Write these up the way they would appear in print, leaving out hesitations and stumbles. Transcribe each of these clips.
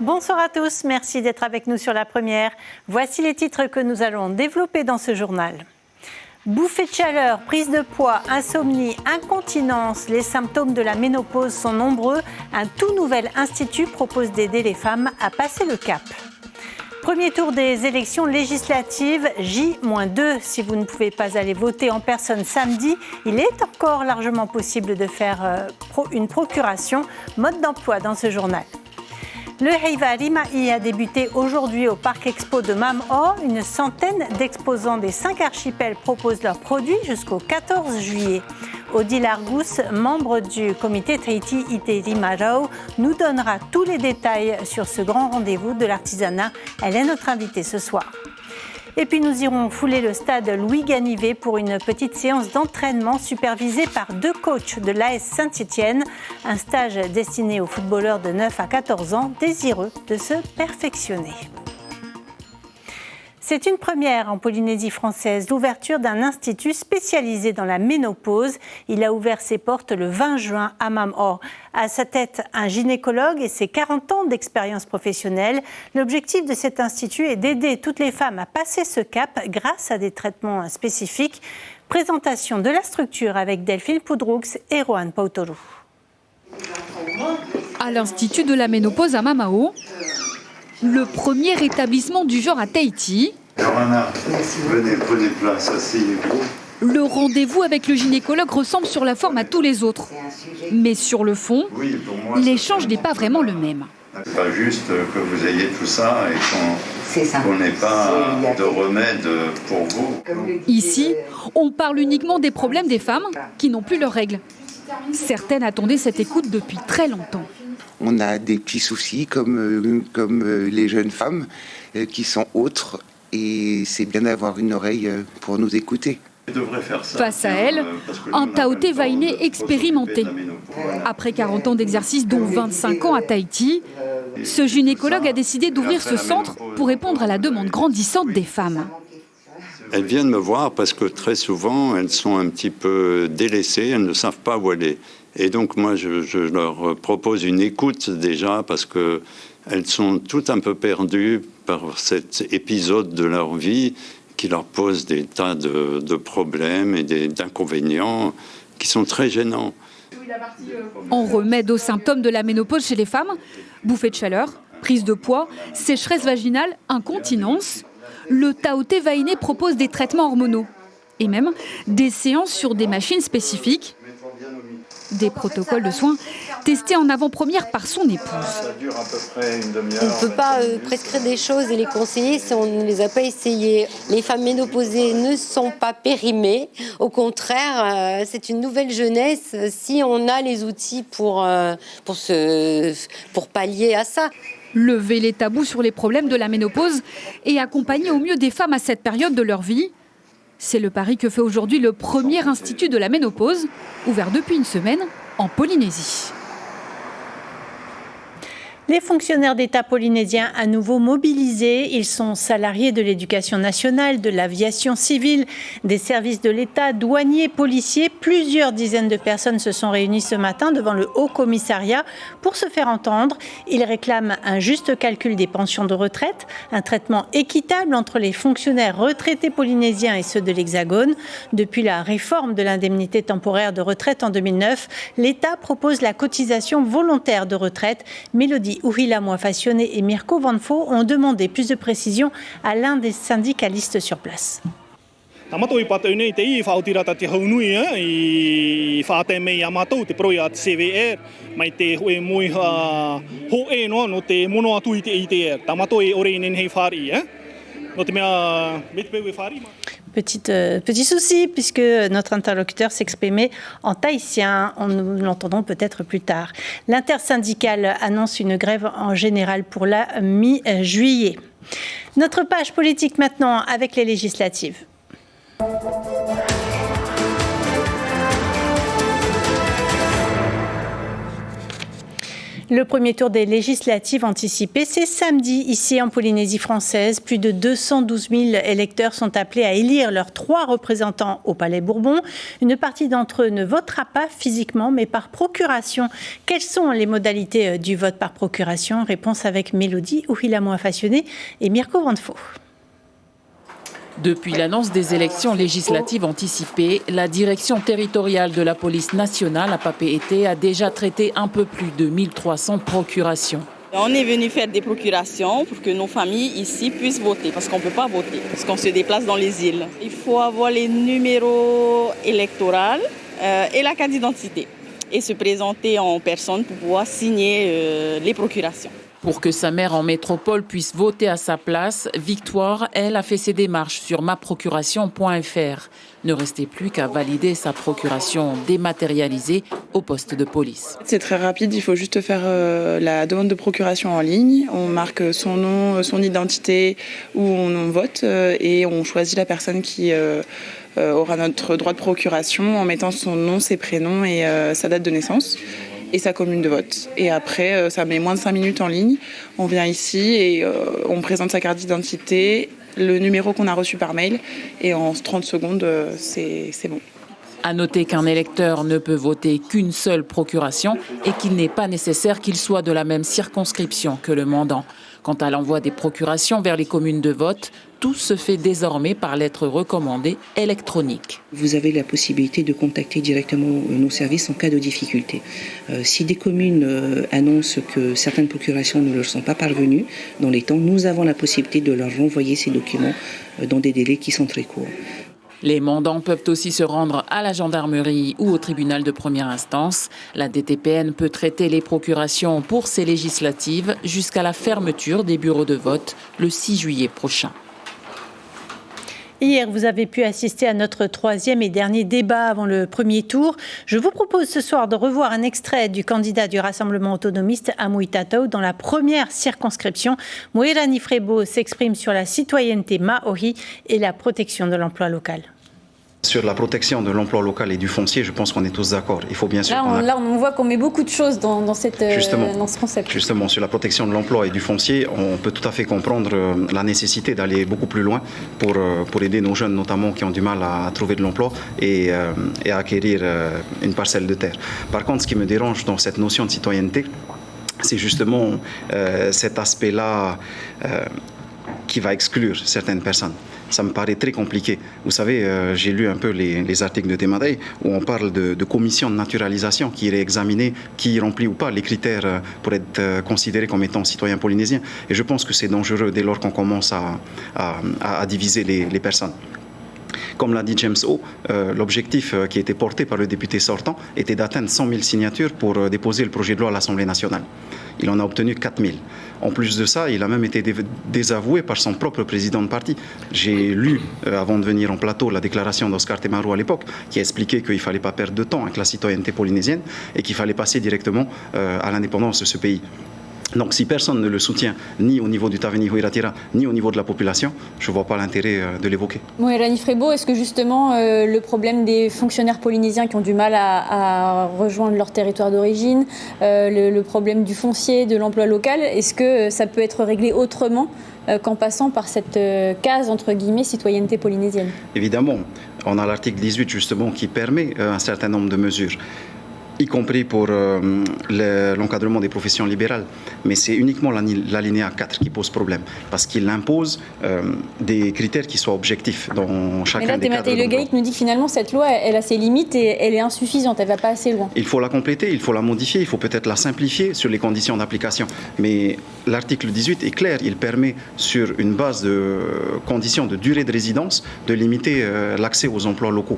Bonsoir à tous, merci d'être avec nous sur La Première. Voici les titres que nous allons développer dans ce journal. Bouffée de chaleur, prise de poids, insomnie, incontinence, les symptômes de la ménopause sont nombreux. Un tout nouvel institut propose d'aider les femmes à passer le cap. Premier tour des élections législatives, J-2. Si vous ne pouvez pas aller voter en personne samedi, il est encore largement possible de faire une procuration. Mode d'emploi dans ce journal. Le Heiva Rima'i a débuté aujourd'hui au Parc Expo de Mam'o. Une centaine d'exposants des 5 archipels proposent leurs produits jusqu'au 14 juillet. Odile Argus, membre du comité Tahiti Iteri Marau, nous donnera tous les détails sur ce grand rendez-vous de l'artisanat. Elle est notre invitée ce soir. Et puis nous irons fouler le stade Louis Ganivet pour une petite séance d'entraînement supervisée par 2 coachs de l'AS Saint-Étienne. Un stage destiné aux footballeurs de 9 à 14 ans désireux de se perfectionner. C'est une première en Polynésie française, l'ouverture d'un institut spécialisé dans la ménopause. Il a ouvert ses portes le 20 juin à Mam'o. À sa tête, un gynécologue et ses 40 ans d'expérience professionnelle. L'objectif de cet institut est d'aider toutes les femmes à passer ce cap grâce à des traitements spécifiques. Présentation de la structure avec Delphine Poudroux et Rohan Pautoru. À l'Institut de la ménopause à Mam'o, le premier établissement du genre à Tahiti. Johanna, venez, prenez place, asseyez-vous. Le rendez-vous avec le gynécologue ressemble sur la forme à tous les autres. Mais sur le fond, l'échange n'est pas vraiment le même. C'est pas juste que vous ayez tout ça et qu'on n'ait pas de remède pour vous. Ici, on parle uniquement des problèmes des femmes qui n'ont plus leurs règles. Certaines attendaient cette écoute depuis très longtemps. On a des petits soucis comme les jeunes femmes qui sont autres et c'est bien d'avoir une oreille pour nous écouter. Face à elle, un Taoté Vainé expérimenté. Après 40 ans d'exercice, dont 25 ans à Tahiti, ce gynécologue a décidé d'ouvrir ce centre pour répondre à la demande grandissante des femmes. Elles viennent me voir parce que très souvent, elles sont un petit peu délaissées, elles ne savent pas où aller. Et donc moi, je leur propose une écoute déjà parce qu'elles sont toutes un peu perdues par cet épisode de leur vie qui leur pose des tas de problèmes et d'inconvénients qui sont très gênants. En remède aux symptômes de la ménopause chez les femmes, bouffée de chaleur, prise de poids, sécheresse vaginale, incontinence, le Taoté Vainé propose des traitements hormonaux et même des séances sur des machines spécifiques. Des protocoles de soins testés en avant-première par son épouse. On ne peut pas prescrire des choses et les conseiller si on ne les a pas essayées. Les femmes ménopausées ne sont pas périmées. Au contraire, c'est une nouvelle jeunesse si on a les outils pour pallier à ça. Lever les tabous sur les problèmes de la ménopause et accompagner au mieux des femmes à cette période de leur vie. C'est le pari que fait aujourd'hui le premier institut de la ménopause, ouvert depuis une semaine en Polynésie. Les fonctionnaires d'État polynésiens à nouveau mobilisés. Ils sont salariés de l'éducation nationale, de l'aviation civile, des services de l'État, douaniers, policiers. Plusieurs dizaines de personnes se sont réunies ce matin devant le Haut Commissariat pour se faire entendre. Ils réclament un juste calcul des pensions de retraite, un traitement équitable entre les fonctionnaires retraités polynésiens et ceux de l'Hexagone. Depuis la réforme de l'indemnité temporaire de retraite en 2009, l'État propose la cotisation volontaire de retraite. Mélodie Uhila Moafassione et Mirko Vanfo ont demandé plus de précisions à l'un des syndicalistes sur place. Petit souci, puisque notre interlocuteur s'exprimait en tahitien. Nous l'entendrons peut-être plus tard. L'intersyndicale annonce une grève en général pour la mi-juillet. Notre page politique maintenant avec les législatives. Le premier tour des législatives anticipées, c'est samedi, ici en Polynésie française. Plus de 212 000 électeurs sont appelés à élire leurs 3 représentants au Palais Bourbon. Une partie d'entre eux ne votera pas physiquement, mais par procuration. Quelles sont les modalités du vote par procuration? Réponse avec Mélodie Ouhilamo-Afassioné et Mirko Vandefo. Depuis l'annonce des élections législatives anticipées, la direction territoriale de la police nationale à Papeete a déjà traité un peu plus de 1300 procurations. On est venu faire des procurations pour que nos familles ici puissent voter, parce qu'on ne peut pas voter, parce qu'on se déplace dans les îles. Il faut avoir les numéros électoraux et la carte d'identité et se présenter en personne pour pouvoir signer les procurations. Pour que sa mère en métropole puisse voter à sa place, Victoire, elle, a fait ses démarches sur maprocuration.fr. Ne restait plus qu'à valider sa procuration dématérialisée au poste de police. C'est très rapide, il faut juste faire la demande de procuration en ligne. On marque son nom, son identité, où on vote et on choisit la personne qui aura notre droit de procuration en mettant son nom, ses prénoms et sa date de naissance. Et sa commune de vote. Et après, ça met moins de 5 minutes en ligne. On vient ici et on présente sa carte d'identité, le numéro qu'on a reçu par mail. Et en 30 secondes, c'est bon. À noter qu'un électeur ne peut voter qu'une seule procuration et qu'il n'est pas nécessaire qu'il soit de la même circonscription que le mandant. Quant à l'envoi des procurations vers les communes de vote, tout se fait désormais par lettre recommandée électronique. Vous avez la possibilité de contacter directement nos services en cas de difficulté. Si des communes annoncent que certaines procurations ne leur sont pas parvenues dans les temps, nous avons la possibilité de leur renvoyer ces documents dans des délais qui sont très courts. Les mandants peuvent aussi se rendre à la gendarmerie ou au tribunal de première instance. La DTPN peut traiter les procurations pour ces législatives jusqu'à la fermeture des bureaux de vote le 6 juillet prochain. Hier, vous avez pu assister à notre 3e et dernier débat avant le premier tour. Je vous propose ce soir de revoir un extrait du candidat du Rassemblement autonomiste Amui Tatau dans la première circonscription. Moirani Frebo s'exprime sur la citoyenneté maori et la protection de l'emploi local. Sur la protection de l'emploi local et du foncier, je pense qu'on est tous d'accord. Il faut bien sûr. Là, on voit qu'on met beaucoup de choses dans ce concept. Justement, sur la protection de l'emploi et du foncier, on peut tout à fait comprendre la nécessité d'aller beaucoup plus loin pour aider nos jeunes, notamment qui ont du mal à trouver de l'emploi et à acquérir une parcelle de terre. Par contre, ce qui me dérange dans cette notion de citoyenneté, c'est justement cet aspect-là qui va exclure certaines personnes. Ça me paraît très compliqué. Vous savez, j'ai lu un peu les articles de Temadei où on parle de commission de naturalisation qui irait examiner qui remplit ou pas les critères pour être considéré comme étant citoyen polynésien. Et je pense que c'est dangereux dès lors qu'on commence à diviser les personnes. Comme l'a dit James O, l'objectif qui était porté par le député sortant était d'atteindre 100 000 signatures pour déposer le projet de loi à l'Assemblée nationale. Il en a obtenu 4 000. En plus de ça, il a même été désavoué par son propre président de parti. J'ai lu, avant de venir en plateau, la déclaration d'Oscar Temaru à l'époque, qui expliquait qu'il ne fallait pas perdre de temps avec la citoyenneté polynésienne et qu'il fallait passer directement à l'indépendance de ce pays. Donc si personne ne le soutient, ni au niveau du Taveni Huiratira, ni au niveau de la population, je ne vois pas l'intérêt de l'évoquer. Moirani Frebo, est-ce que justement le problème des fonctionnaires polynésiens qui ont du mal à rejoindre leur territoire d'origine, le problème du foncier, de l'emploi local, est-ce que ça peut être réglé autrement qu'en passant par cette case, entre guillemets, citoyenneté polynésienne? Évidemment, on a l'article 18 justement qui permet un certain nombre de mesures, y compris pour l'encadrement des professions libérales. Mais c'est uniquement l'alinéa 4 qui pose problème, parce qu'il impose des critères qui soient objectifs dans chacun des cadres. Mais là, Le Gaïc nous dit que finalement, cette loi, elle a ses limites et elle est insuffisante, elle ne va pas assez loin. Il faut la compléter, il faut la modifier, il faut peut-être la simplifier sur les conditions d'application. Mais l'article 18 est clair, il permet, sur une base de conditions de durée de résidence, de limiter l'accès aux emplois locaux.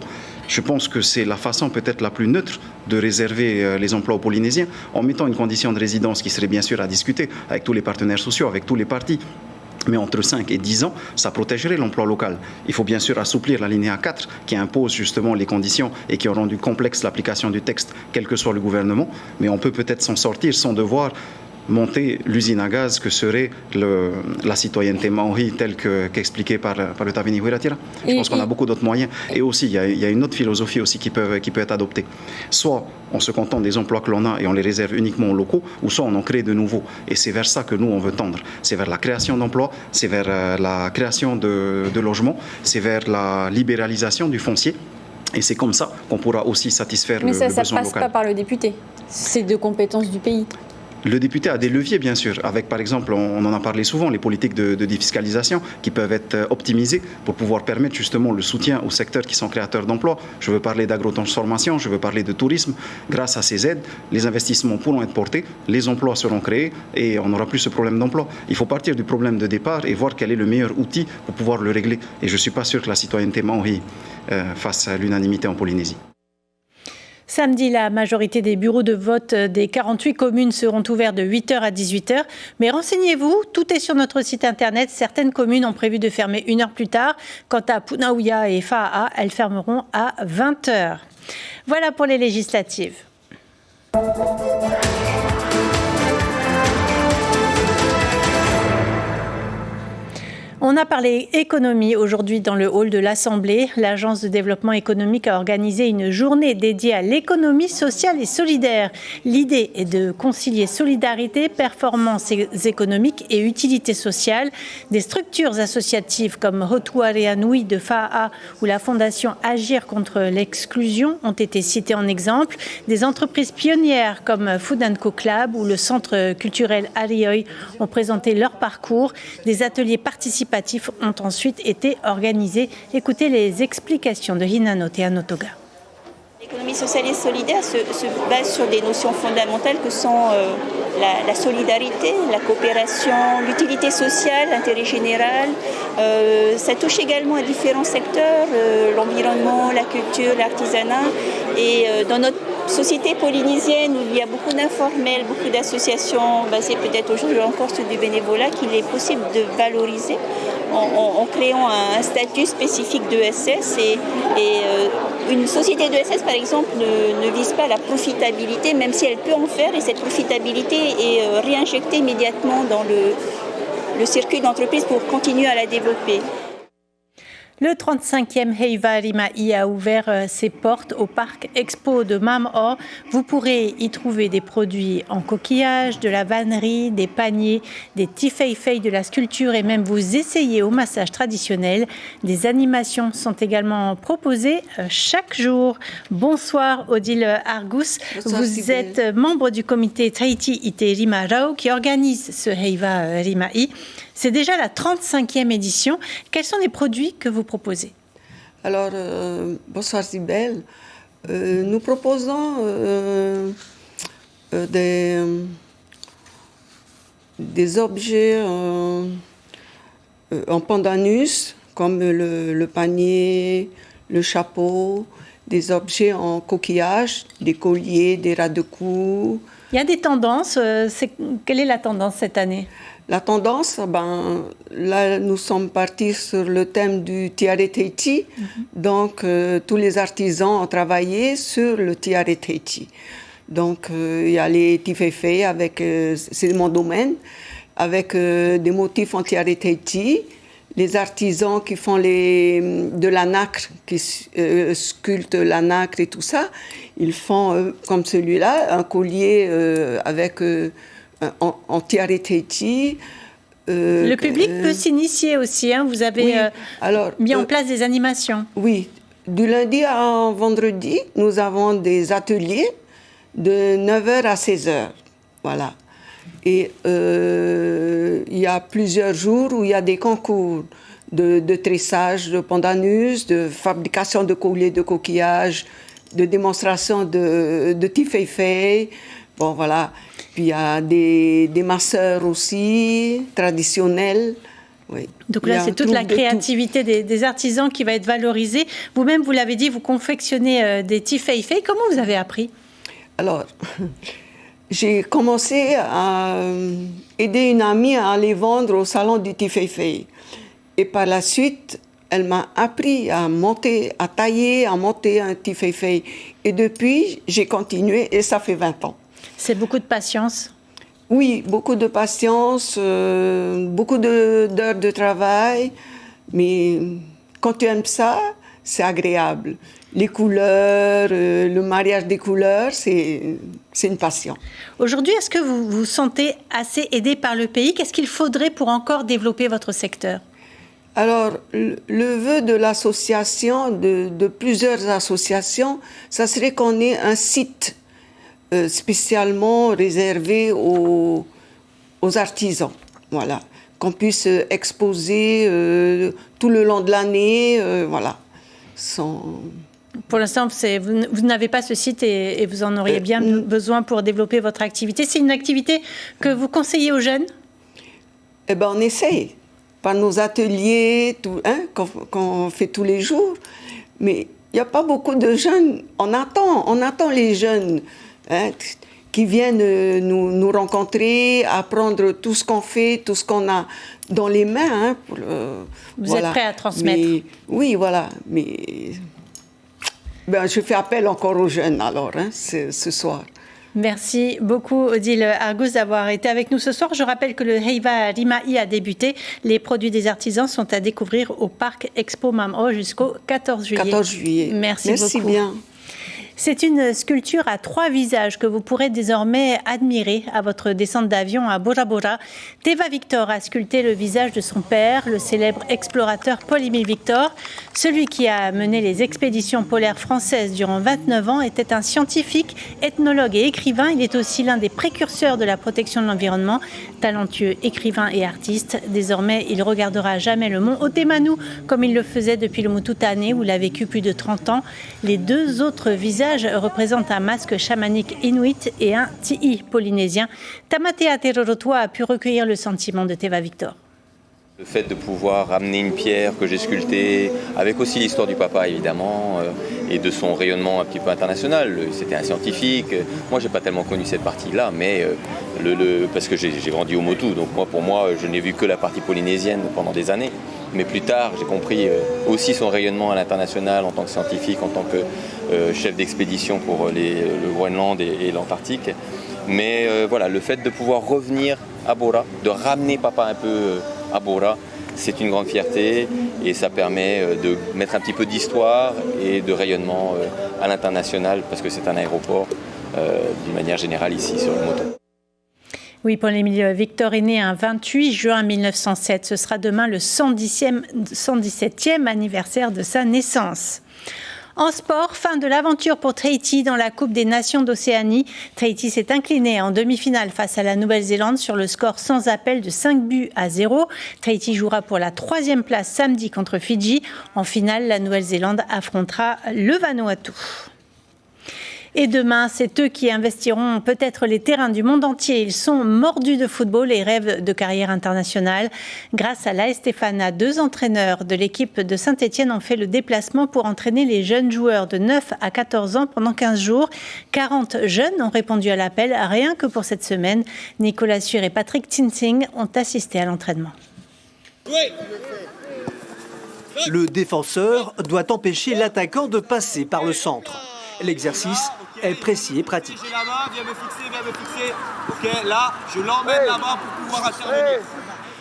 Je pense que c'est la façon peut-être la plus neutre de réserver les emplois aux Polynésiens, en mettant une condition de résidence qui serait bien sûr à discuter avec tous les partenaires sociaux, avec tous les partis. Mais entre 5 et 10 ans, ça protégerait l'emploi local. Il faut bien sûr assouplir l'alinéa 4 qui impose justement les conditions et qui ont rendu complexe l'application du texte, quel que soit le gouvernement. Mais on peut peut-être s'en sortir sans devoir monter l'usine à gaz que serait la citoyenneté maori telle qu'expliquée par le Tavini Huiratira. Je pense qu'on a beaucoup d'autres moyens. Et aussi, il y a une autre philosophie aussi qui peut être adoptée. Soit on se contente des emplois que l'on a et on les réserve uniquement aux locaux, ou soit on en crée de nouveaux. Et c'est vers ça que nous, on veut tendre. C'est vers la création d'emplois, c'est vers la création de logements, c'est vers la libéralisation du foncier. Et c'est comme ça qu'on pourra aussi satisfaire le besoin local. Mais ça ne passe pas par le député. C'est de compétences du pays. Le député a des leviers, bien sûr, avec par exemple, on en a parlé souvent, les politiques de défiscalisation qui peuvent être optimisées pour pouvoir permettre justement le soutien aux secteurs qui sont créateurs d'emplois. Je veux parler d'agrotransformation, je veux parler de tourisme. Grâce à ces aides, les investissements pourront être portés, les emplois seront créés et on n'aura plus ce problème d'emploi. Il faut partir du problème de départ et voir quel est le meilleur outil pour pouvoir le régler. Et je ne suis pas sûr que la citoyenneté maori fasse l'unanimité en Polynésie. Samedi, la majorité des bureaux de vote des 48 communes seront ouverts de 8h à 18h. Mais renseignez-vous, tout est sur notre site internet. Certaines communes ont prévu de fermer 1 heure plus tard. Quant à Punauia et Fa'a'a, elles fermeront à 20h. Voilà pour les législatives. On a parlé économie aujourd'hui dans le hall de l'Assemblée. L'Agence de développement économique a organisé une journée dédiée à l'économie sociale et solidaire. L'idée est de concilier solidarité, performance économique et utilité sociale. Des structures associatives comme Hotuareanui de Fa'a'a ou la Fondation Agir contre l'exclusion ont été citées en exemple. Des entreprises pionnières comme Food & Co Club ou le Centre culturel Arioi ont présenté leur parcours. Des ateliers participatifs ont ensuite été organisés. Écoutez les explications de Hinano Teanotoga. L'économie sociale et solidaire se base sur des notions fondamentales que sont la solidarité, la coopération, l'utilité sociale, l'intérêt général. Ça touche également à différents secteurs, l'environnement, la culture, l'artisanat. Et dans notre société polynésienne où il y a beaucoup d'informels, beaucoup d'associations, c'est peut-être aujourd'hui encore ceux du bénévolat qu'il est possible de valoriser en créant un statut spécifique d'ESS. Et une société d'ESS, par exemple, ne vise pas la profitabilité, même si elle peut en faire, et cette profitabilité est réinjectée immédiatement dans le circuit d'entreprise pour continuer à la développer. Le 35e Heiva Rima'i a ouvert ses portes au parc Expo de Mam'o. Vous pourrez y trouver des produits en coquillage, de la vannerie, des paniers, des tifeifei, de la sculpture et même vous essayer au massage traditionnel. Des animations sont également proposées chaque jour. Bonsoir Odile Argus. Bonsoir, vous êtes membre du comité Tahiti Ite Rima Rau qui organise ce Heiva Rima'i. C'est déjà la 35e édition. Quels sont les produits que vous proposez? Alors, bonsoir Sibelle. Nous proposons des objets en pandanus, comme le panier, le chapeau, des objets en coquillage, des colliers, des ras de cou. Il y a des tendances. Quelle est la tendance cette année? La tendance, là, nous sommes partis sur le thème du tiare teiti. Donc, tous les artisans ont travaillé sur le tiare teiti. Donc, il y a les tifeifei, c'est mon domaine, avec des motifs en tiare teiti. Les artisans qui font de la nacre, qui sculptent la nacre et tout ça, ils font, comme celui-là, un collier avec... en tiare teiti. Le public peut s'initier aussi. Vous avez mis en place des animations. Oui. Du lundi à vendredi, nous avons des ateliers de 9h à 16h. Voilà. Et il y a plusieurs jours où il y a des concours de tressage de pandanus, de fabrication de colliers de coquillage, de démonstration de tifeifei. Bon, voilà. Puis il y a des masseurs aussi, traditionnels. Oui. Donc là, c'est toute la créativité des artisans qui va être valorisée. Vous-même, vous l'avez dit, vous confectionnez des tifeifei. Comment vous avez appris? Alors, j'ai commencé à aider une amie à les vendre au salon du tifeifei. Et par la suite, elle m'a appris à monter, à tailler, à monter un tifeifei. Et depuis, j'ai continué et ça fait 20 ans. C'est beaucoup de patience. Oui, beaucoup de patience, beaucoup d'heures de travail, mais quand tu aimes ça, c'est agréable. Les couleurs, le mariage des couleurs, c'est une passion. Aujourd'hui, est-ce que vous vous sentez assez aidé par le pays? Qu'est-ce qu'il faudrait pour encore développer votre secteur? Alors, le vœu de l'association, de plusieurs associations, ça serait qu'on ait un site spécialement réservé aux artisans. Voilà. Qu'on puisse exposer tout le long de l'année, voilà. Pour l'instant, vous n'avez pas ce site et vous en auriez bien besoin pour développer votre activité. C'est une activité que vous conseillez aux jeunes? Eh bien, on essaye. Par nos ateliers, qu'on fait tous les jours. Mais il n'y a pas beaucoup de jeunes. On attend les jeunes qui viennent nous rencontrer, apprendre tout ce qu'on fait, tout ce qu'on a dans les mains. Vous êtes prêt à transmettre? Oui, voilà. Mais je fais appel encore aux jeunes alors, ce soir. Merci beaucoup Odile Argus d'avoir été avec nous ce soir. Je rappelle que le Heiva Rimahi a débuté. Les produits des artisans sont à découvrir au parc Expo Mamro jusqu'au 14 juillet. 14 juillet. Merci beaucoup. Bien. C'est une sculpture à 3 visages que vous pourrez désormais admirer à votre descente d'avion à Bora Bora. Teva Victor a sculpté le visage de son père, le célèbre explorateur Paul-Émile Victor. Celui qui a mené les expéditions polaires françaises durant 29 ans était un scientifique, ethnologue et écrivain. Il est aussi l'un des précurseurs de la protection de l'environnement. Talentueux écrivain et artiste, désormais il regardera jamais le mont Otemanu comme il le faisait depuis le Mututane où il a vécu plus de 30 ans. Les 2 autres visages représentent un masque chamanique inuit et un ti'i polynésien. Tamatea Terorotua a pu recueillir le sentiment de Teva Victor. Le fait de pouvoir ramener une pierre que j'ai sculptée, avec aussi l'histoire du papa évidemment, et de son rayonnement un petit peu international. C'était un scientifique. Moi, j'ai pas tellement connu cette partie-là, mais parce que j'ai grandi au Motu, donc pour moi, je n'ai vu que la partie polynésienne pendant des années. Mais plus tard, j'ai compris aussi son rayonnement à l'international en tant que scientifique, en tant que chef d'expédition pour le Groenland et l'Antarctique. Mais voilà, le fait de pouvoir revenir à Bora, de ramener papa un peu à Bora, c'est une grande fierté et ça permet de mettre un petit peu d'histoire et de rayonnement à l'international parce que c'est un aéroport d'une manière générale ici sur le Motu. Oui, Paul-Émile Victor est né un 28 juin 1907. Ce sera demain le 117e anniversaire de sa naissance. En sport, fin de l'aventure pour Tahiti dans la Coupe des Nations d'Océanie. Tahiti s'est incliné en demi-finale face à la Nouvelle-Zélande sur le score sans appel de 5-0. Tahiti jouera pour la 3e place samedi contre Fidji. En finale, la Nouvelle-Zélande affrontera le Vanuatu. Et demain, c'est eux qui investiront peut-être les terrains du monde entier. Ils sont mordus de football et rêvent de carrière internationale. Grâce à l'AS Stéphana, 2 entraîneurs de l'équipe de Saint-Etienne ont fait le déplacement pour entraîner les jeunes joueurs de 9 à 14 ans pendant 15 jours. 40 jeunes ont répondu à l'appel. Rien que pour cette semaine, Nicolas Sûr et Patrick Tinsing ont assisté à l'entraînement. Le défenseur doit empêcher l'attaquant de passer par le centre. L'exercice est précis et pratique. J'ai la main, viens me fixer. Ok, là, je l'emmène là-bas pour pouvoir intervenir.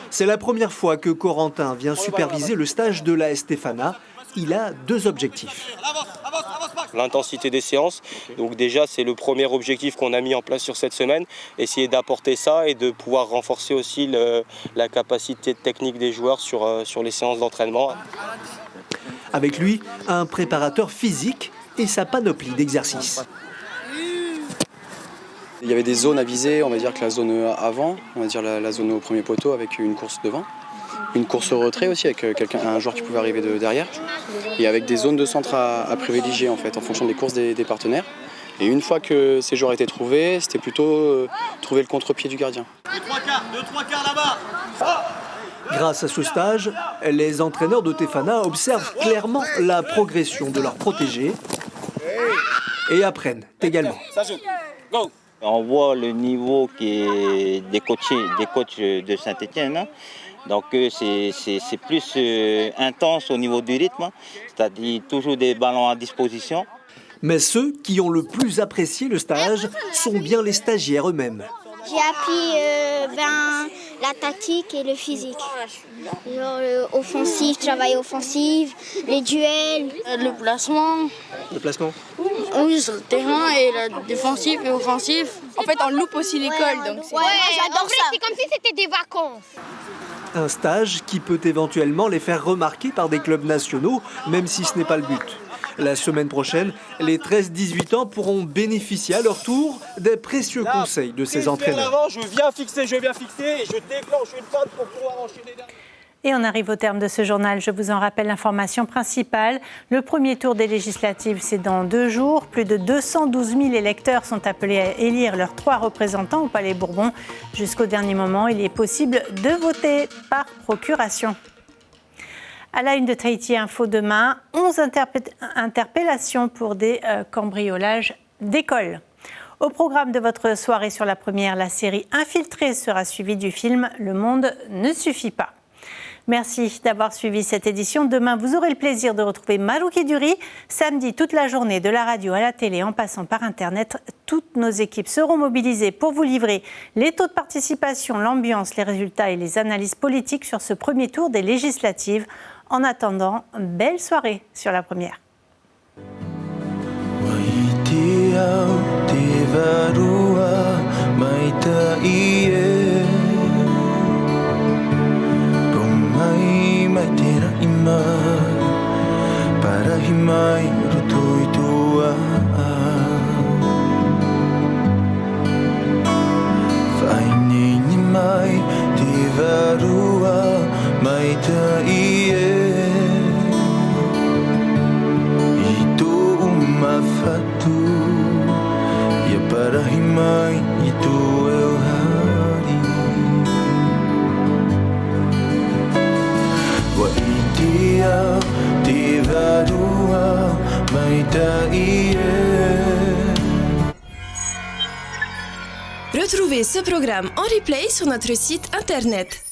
C'est la première fois que Corentin vient superviser le stage de l'AS Stéphana. Il a 2 objectifs. L'intensité des séances, donc déjà c'est le premier objectif qu'on a mis en place sur cette semaine, essayer d'apporter ça et de pouvoir renforcer aussi la capacité technique des joueurs sur les séances d'entraînement. Avec lui, un préparateur physique et sa panoplie d'exercices. Il y avait des zones à viser, on va dire que la zone avant, on va dire la zone au premier poteau avec une course devant, une course au retrait aussi avec un joueur qui pouvait arriver de derrière, et avec des zones de centre à privilégier en fait, en fonction des courses des partenaires. Et une fois que ces joueurs étaient trouvés, c'était plutôt trouver le contre-pied du gardien. 2-3 quarts là-bas. Grâce à ce stage, les entraîneurs de Tefana observent clairement la progression de leurs protégés et apprennent également. On voit le niveau des coachs de Saint-Etienne. Donc c'est plus intense au niveau du rythme, c'est-à-dire toujours des ballons à disposition. Mais ceux qui ont le plus apprécié le stage sont bien les stagiaires eux-mêmes. J'ai appris la tactique et le physique. Genre offensif, travail offensif, les duels. Le placement. Le placement? Oui, sur le terrain et la défensif et offensif. En fait, on loupe aussi l'école. Donc moi j'adore ça. C'est comme si c'était des vacances. Un stage qui peut éventuellement les faire remarquer par des clubs nationaux, même si ce n'est pas le but. La semaine prochaine, les 13-18 ans pourront bénéficier à leur tour des précieux conseils de ces entraîneurs. Je viens fixer et je déclenche une patte pour pouvoir enchaîner. Et on arrive au terme de ce journal. Je vous en rappelle l'information principale. Le premier tour des législatives, c'est dans 2 jours. Plus de 212 000 électeurs sont appelés à élire leurs 3 représentants au Palais Bourbon. Jusqu'au dernier moment, il est possible de voter par procuration. À la une de Tahiti Info demain, 11 interpellations pour des cambriolages d'écoles. Au programme de votre soirée sur la première, la série Infiltré sera suivie du film Le monde ne suffit pas. Merci d'avoir suivi cette édition. Demain, vous aurez le plaisir de retrouver Marouki Duri. Samedi, toute la journée, de la radio à la télé, en passant par Internet, toutes nos équipes seront mobilisées pour vous livrer les taux de participation, l'ambiance, les résultats et les analyses politiques sur ce premier tour des législatives. En attendant, belle soirée sur la première. Retrouvez ce programme en replay sur notre site internet